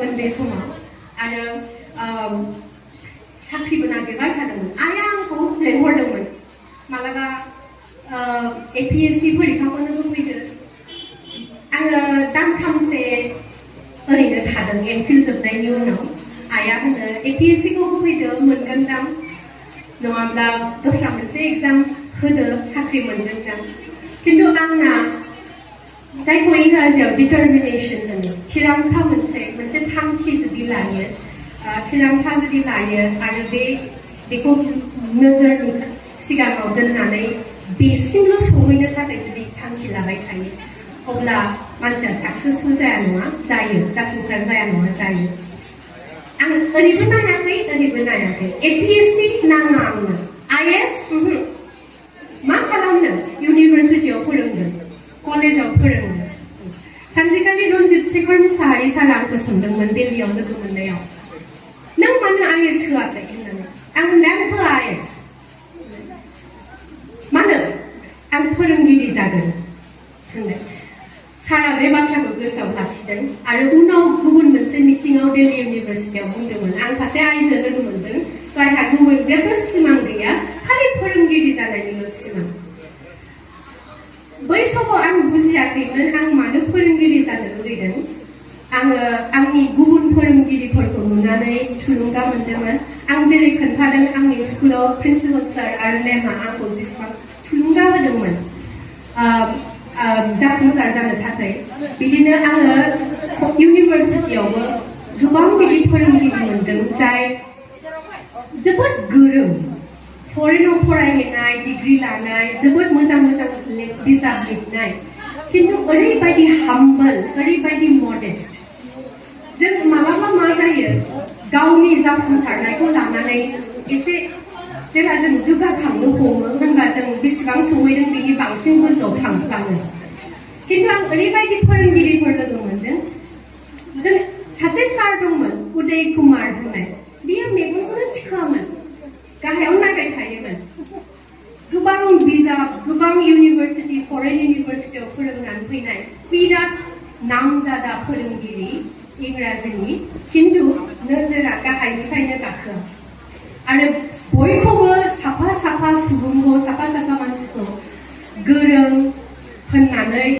दंमोन बे समाव आरो साख्रिबो नागिरबाय थादोंमोन आइया आंखौ लेंहरदोंमोन मालाबा APSC परिखाखौनो होफैदो आङो दानथामसे ओरैनो थादों MPhil जोबनायनि उनाव आइया होनो APSC खौ होफैदो मोनगोनदां नङाब्ला दस्रा मोनसे एग्जाम होदो साख्रि मोनगोनदां खिन्थु आंना जायखौ इंराजियाव डिटारमिनेशन होनो थिरांथा मोनसे थांखि जुदि लायो थिरांथा जुदि लायो आरो बेखौ नोजोरनि सिगाङाव दोननानै बेसिमल' सहैनो थाखाय जुदि थांखि लाबाय थायो अब्ला मानसिया साक्सेसफुल जाया नङा जायो जाफुंसार जाया नङा जायो आं ओरैबो नायाखै APSC नाङा आंनो IAS मा खालामनो इउनिभार्सिटियाव फोरोंगोन कलेजाव फोरोंगोन सानसेखालि रन्जित शेखर मुसाहारि सारा आंखौ सोंदोंमोन दिल्लीयाव लोगो मोननायाव नों मानो IAS होआखै होननानै आं होननानै होआ IAS मानो आं फोरोंगिरि जागोन होननाय सारा बे बाथ्राखौ गोसोआव लाखिदों आरो उनाव गुबुन मोनसे मिटिंआव दिल्ली इउनिभार्सिटियाव बुंदोंमोन आं सासे आइजो लोगो मोनदों जायहा गुबुन जेबो सिमां गैया खालि फोरोंगिरि जानायनिल' सिमां बै समाव आं बुजियाखैमोन आं मानो फोरोंगिरि जानो लुगैदों आङो आंनि गुबुन फोरोंगिरिफोरखौ नुनानै थुलुंगा मोनदोंमोन आं जेरै खोन्थादों आंनि स्कुलाव प्रिन्सिपाल सार आरो मेमआ आंखौ जेसेबां थुलुंगा होदोंमोन जाफुंसार जानो थाखाय बिदिनो आङो इउनिभार्सिटियावबो गोबां बिदि फोरोंगिरि मोनदों जाय जोबोद गोरों फरेनाव फरायहैनाय डिग्री लानाय जोबोद मोजां बिजाब लिरनाय खिन्थु ओरैबायदि हाम्बल ओरैबायदि मडेस्ट जों मालाबा मा जायो गावनि जाफुंसारनायखौ लानानै एसे जेब्ला जों दुगाखांनो हमो होनबा जों बेसेबां सहैदों बेनि बांसिन गोजौआव थांफ्लाङो खिन्थु आं ओरैबायदि फोरोंगिरिफोर लोगो मोनदों जों सासे सार दंमोन उदय कुमार होननाय बियो मेगनखौनो थिखाङामोन गाहायाव नायबाय थायोमोन गोबां बिजाब गोबां इउनिभार्सिटि फरेन इउनिभार्सिटियाव फोरोंनानै फैनाय बिराद नामजादा फोरोंगिरि इंराजिनि खिन्थु नोजोरा गाहायनिफ्रायनो गाखोआ आरो बयखौबो साफा साफा सुबुंखौ साफा साफा मानसिखौ गोरों होननानै